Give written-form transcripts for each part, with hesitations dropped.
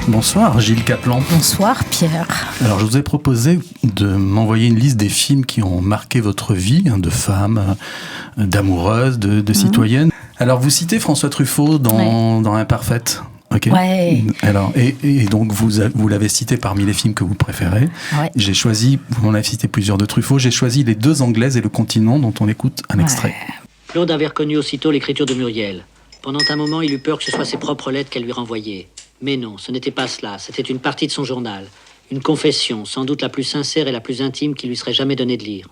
Bonsoir Gilles Caplan. Bonsoir Pierre. Alors je vous ai proposé de m'envoyer une liste des films qui ont marqué votre vie, de femmes, d'amoureuses, de citoyennes. Alors vous citez François Truffaut dans Imparfaite. Okay. Ouais. Alors, et donc vous l'avez cité parmi les films que vous préférez. Ouais. J'ai choisi, vous en avez cité plusieurs de Truffaut, j'ai choisi Les Deux Anglaises et Le Continent dont on écoute un extrait. Claude avait reconnu aussitôt l'écriture de Muriel. Pendant un moment, il eut peur que ce soit ses propres lettres qu'elle lui renvoyait. Mais non, ce n'était pas cela, c'était une partie de son journal. Une confession, sans doute la plus sincère et la plus intime qu'il lui serait jamais donné de lire.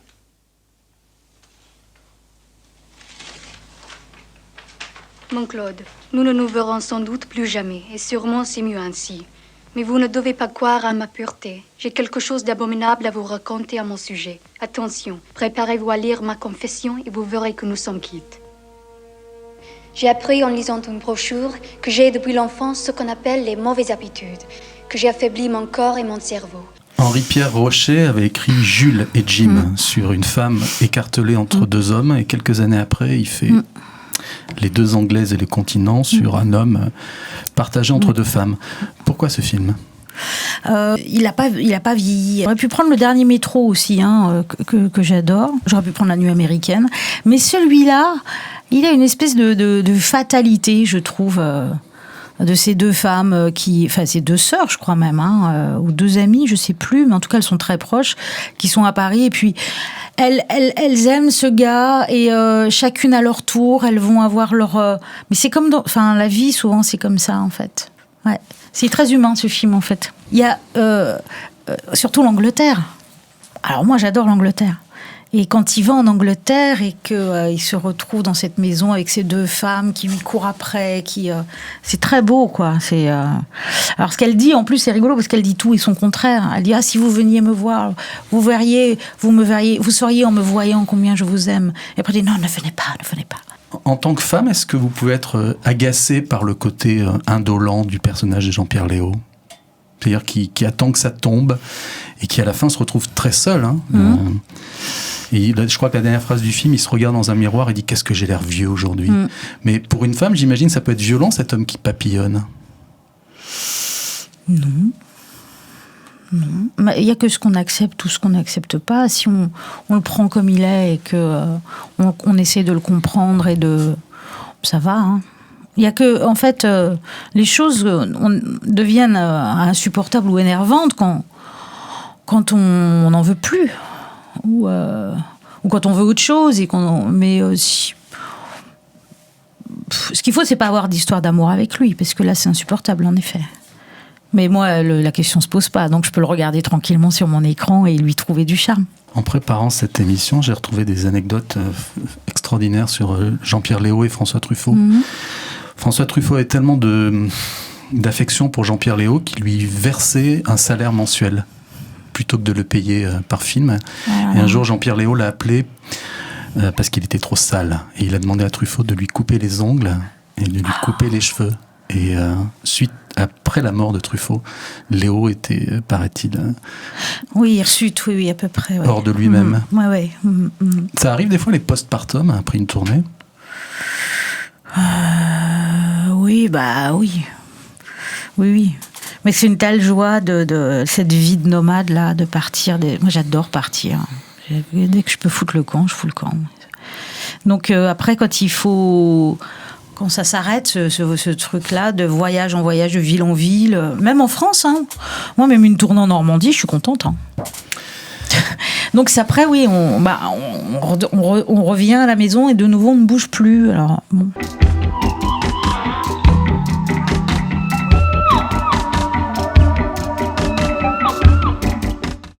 Mon Claude, nous ne nous verrons sans doute plus jamais, et sûrement c'est mieux ainsi. Mais vous ne devez pas croire à ma pureté. J'ai quelque chose d'abominable à vous raconter à mon sujet. Attention, préparez-vous à lire ma confession et vous verrez que nous sommes quittes. J'ai appris en lisant une brochure que j'ai depuis l'enfance ce qu'on appelle les mauvaises habitudes, que j'ai affaibli mon corps et mon cerveau. Henri-Pierre Rocher avait écrit Jules et Jim sur une femme écartelée entre deux hommes, et quelques années après, il fait Les Deux Anglaises et Le Continent sur un homme partagé entre deux femmes. Pourquoi ce film ? Il a pas vieilli. J'aurais pu prendre Le Dernier Métro aussi, que j'adore. J'aurais pu prendre La Nuit américaine. Mais celui-là, il a une espèce de fatalité, je trouve, de ces deux femmes ces deux sœurs, je crois même, ou deux amies, je sais plus, mais en tout cas elles sont très proches, qui sont à Paris, et puis elles aiment ce gars, et chacune à leur tour, elles vont avoir leur... Mais c'est comme la vie, souvent, c'est comme ça, en fait. Ouais. C'est très humain, ce film, en fait. Il y a surtout l'Angleterre. Alors moi, j'adore l'Angleterre. Et quand il va en Angleterre et qu'il se retrouve dans cette maison avec ces deux femmes qui lui courent après, c'est très beau, quoi. Alors ce qu'elle dit, en plus, c'est rigolo parce qu'elle dit tout et son contraire. Elle dit si vous veniez me voir, vous sauriez en me voyant combien je vous aime. Et après elle dit non, ne venez pas. En tant que femme, est-ce que vous pouvez être agacée par le côté indolent du personnage de Jean-Pierre Léaud ? C'est-à-dire qui attend que ça tombe et qui à la fin se retrouve très seul. Et je crois que la dernière phrase du film, il se regarde dans un miroir et dit « Qu'est-ce que j'ai l'air vieux aujourd'hui ?» Mais pour une femme, j'imagine, ça peut être violent, cet homme qui papillonne. Non. Il n'y a que ce qu'on accepte ou ce qu'on n'accepte pas. Si on le prend comme il est et qu'on essaie de le comprendre ça va, Il y a que, en fait, les choses deviennent insupportables ou énervantes quand on n'en veut plus. Ou quand on veut autre chose. Ce qu'il faut, c'est pas avoir d'histoire d'amour avec lui, parce que là, c'est insupportable, en effet. Mais moi, la question se pose pas, donc je peux le regarder tranquillement sur mon écran et lui trouver du charme. En préparant cette émission, j'ai retrouvé des anecdotes extraordinaires sur Jean-Pierre Léaud et François Truffaut. François Truffaut avait tellement d'affection pour Jean-Pierre Léaud qu'il lui versait un salaire mensuel plutôt que de le payer par film. Et un jour, Jean-Pierre Léaud l'a appelé parce qu'il était trop sale. Et il a demandé à Truffaut de lui couper les ongles et de lui couper les cheveux. Et après la mort de Truffaut, Léaud était, paraît-il... Oui, hirsute, oui, à peu près. Ouais. Hors de lui-même. Ouais. Ça arrive des fois, les postpartum, après une tournée ? Oui. Mais c'est une telle joie de cette vie de nomade là, de partir. Moi, j'adore partir. Dès que je peux foutre le camp, je fous le camp. Donc après, quand ça s'arrête, ce truc-là, de voyage en voyage, de ville en ville, même en France. Moi, même une tournée en Normandie, je suis contente. Donc après, oui, on revient à la maison et de nouveau, on ne bouge plus. Alors bon.